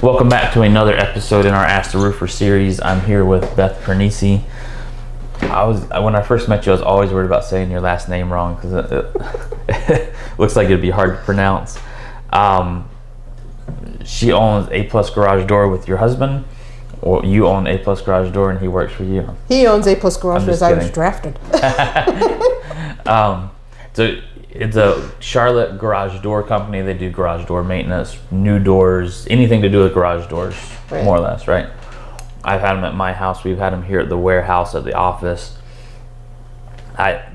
Welcome back to another episode in our Ask the Roofer series. I'm here with Beth Pernice. When I first met you, I was always worried about saying your last name wrong because it looks like it'd be hard to pronounce. She owns A Plus Garage Door with your husband, or you own A Plus Garage Door and he works for you. He owns A Plus Garage Door as I was drafted. So it's a Charlotte garage door company. They do garage door maintenance, new doors, anything to do with garage doors, right. More or less, right? I've had them at my house. We've had them here at the warehouse, at the office.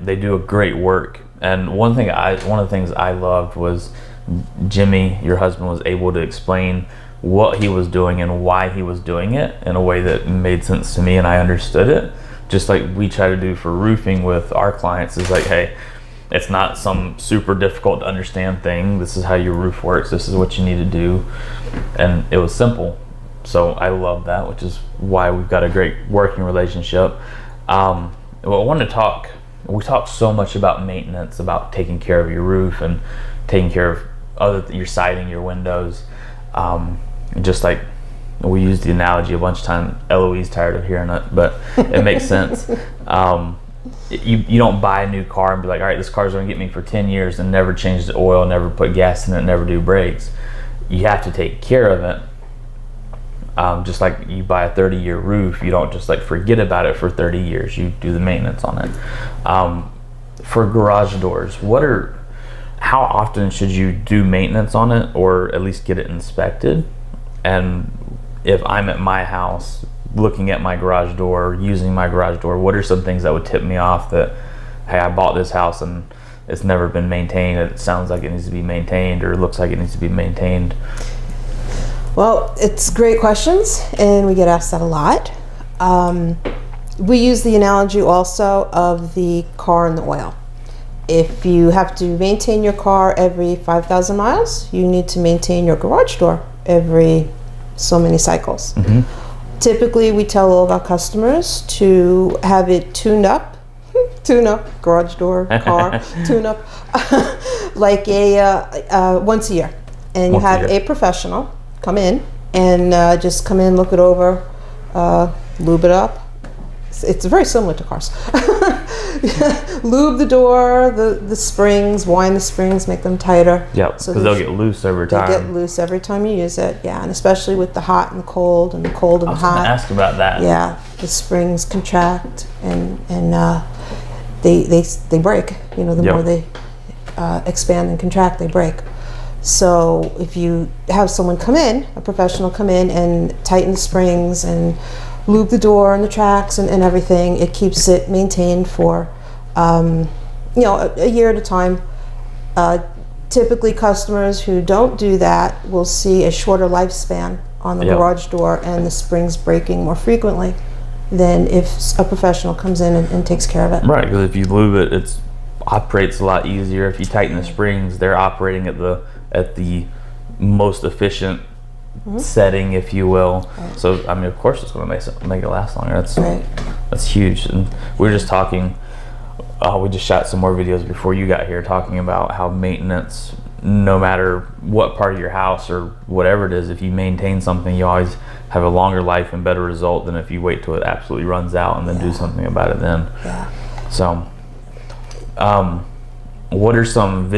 They do a great work. And one of the things I loved was Jimmy, your husband, was able to explain what he was doing and why he was doing it in a way that made sense to me and I understood it. Just like we try to do for roofing with our clients, is like, hey, it's not some super difficult to understand thing. This is how your roof works. This is what you need to do. And it was simple. So I love that, which is why we've got a great working relationship. Well, I wanted to talk, we talk so much about maintenance, about taking care of your roof and taking care of your siding, your windows. Just like we use the analogy a bunch of times. Eloise tired of hearing it, but it makes sense. You don't buy a new car and be like, all right, this car's going to get me for 10 years and never change the oil, never put gas in it, never do brakes. You have to take care of it. Just like you buy a 30-year roof, you don't just like forget about it for 30 years. You do the maintenance on it. For garage doors, how often should you do maintenance on it, or at least get it inspected? And if I'm at my house looking at my garage door, using my garage door, what are some things that would tip me off that, hey, I bought this house and it's never been maintained, it sounds like it needs to be maintained, or it looks like it needs to be maintained? Well, it's great questions, and we get asked that a lot. We use the analogy also of the car and the oil. If you have to maintain your car every 5,000 miles, you need to maintain your garage door every so many cycles. Mm-hmm. Typically, we tell all of our customers to have it tuned up, garage door, car, tune up, like once a year. And you have a professional come in and just come in, look it over, lube it up. It's very similar to cars. Lube the door, the springs, wind the springs, make them tighter. Yep, because they'll get loose over time. They get loose every time you use it, yeah, and especially with the hot and the cold and the cold and the hot. I was going to ask about that. Yeah, the springs contract and they break. You know, the more they expand and contract, they break. So if you have someone come in, a professional come in and tighten the springs and lube the door and the tracks and everything, it keeps it maintained for a year at a time. Typically customers who don't do that will see a shorter lifespan on the garage door and the springs breaking more frequently than if a professional comes in and takes care of it. Right, because if you lube it, it operates a lot easier. If you tighten the springs, they're operating at the most efficient setting, if you will. Right. So I mean, of course it's going to make it last longer. That's huge. And we were just talking, we just shot some more videos before you got here talking about how maintenance, no matter what part of your house or whatever it is, if you maintain something, you always have a longer life and better result than if you wait till it absolutely runs out and then do something about it then. Yeah. So what are some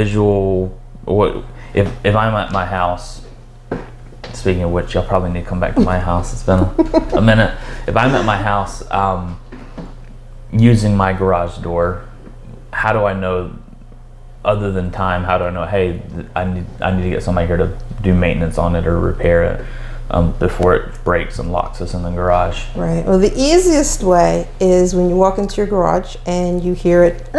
if I'm at my house, speaking of which, y'all probably need to come back to my house. It's been a minute. If I'm at my house using my garage door, how do I know, other than time, how do I know, hey, I need to get somebody here to do maintenance on it or repair it before it breaks and locks us in the garage? Right. Well, the easiest way is when you walk into your garage and you hear it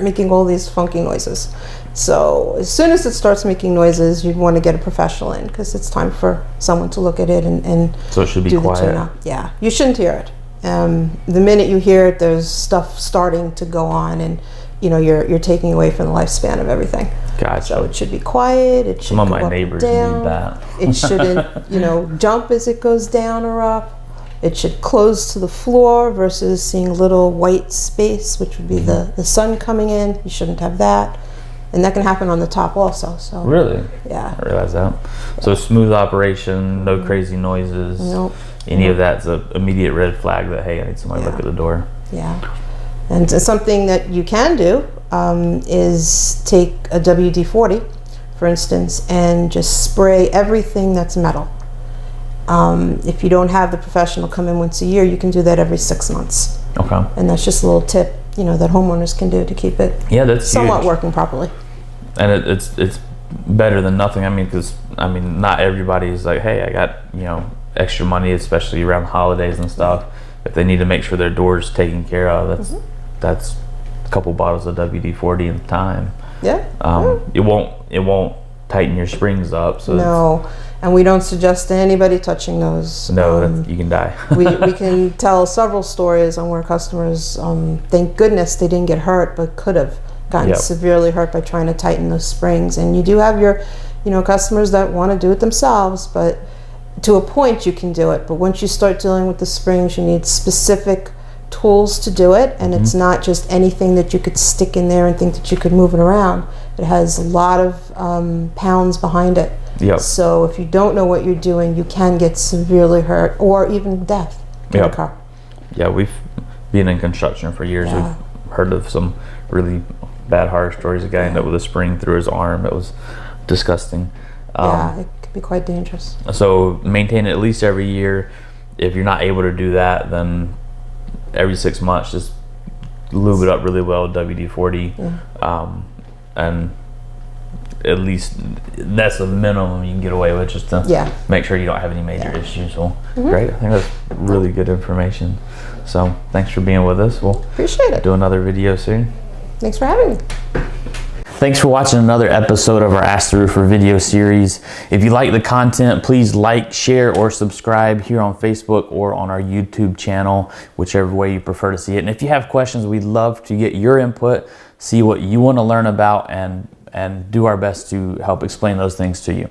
making all these funky noises. So as soon as it starts making noises, you'd want to get a professional in, because it's time for someone to look at it and so it should be do quiet. The tune-up. Yeah, you shouldn't hear it. The minute you hear it, there's stuff starting to go on, and you're taking away from the lifespan of everything. Gotcha. So it should be quiet. It should Some of my go up neighbors and down. need that. It shouldn't, jump as it goes down or up. It should close to the floor versus seeing little white space, which would be the sun coming in. You shouldn't have that. and that can happen on the top also. So Really? yeah. I realize that. So smooth operation, no crazy noises. Nope. Any of that's an immediate red flag that, hey, I need somebody to look at the door. Yeah. And something that you can do is take a WD-40, for instance, and just spray everything that's metal. If you don't have the professional come in once a year, you can do that every 6 months. Okay. And that's just a little tip, that homeowners can do to keep it That's somewhat huge. working properly. And it's better than nothing. I mean, because not everybody's like, hey, I got extra money, especially around holidays and stuff. If they need to make sure their door's taken care of, that's a couple bottles of WD-40 in time. Yeah. It won't tighten your springs up. So No, and we don't suggest anybody touching those. you can die. we can tell several stories on where customers, thank goodness they didn't get hurt, but could have gotten severely hurt by trying to tighten those springs. And you do have your, customers that want to do it themselves, but to a point you can do it. But once you start dealing with the springs, you need specific tools to do it, and it's not just anything that you could stick in there and think that you could move it around. It has a lot of pounds behind it. Yep. So if you don't know what you're doing, you can get severely hurt, or even death can occur. Yeah, we've been in construction for years. Yeah. We've heard of some really bad horror stories. A guy ended up with a spring through his arm. It was disgusting. It could be quite dangerous. So maintain it at least every year. If you're not able to do that, then every 6 months, just lube it up really well with WD-40. And at least that's the minimum you can get away with, just to make sure you don't have any major issues. Well, great. I think that's really good information. So thanks for being with us. We'll Appreciate it. do another video soon. Thanks for having me. Thanks for watching another episode of our Ask the Roofer video series. If you like the content, please like, share, or subscribe here on Facebook or on our YouTube channel, whichever way you prefer to see it. And if you have questions, we'd love to get your input, see what you want to learn about, and do our best to help explain those things to you.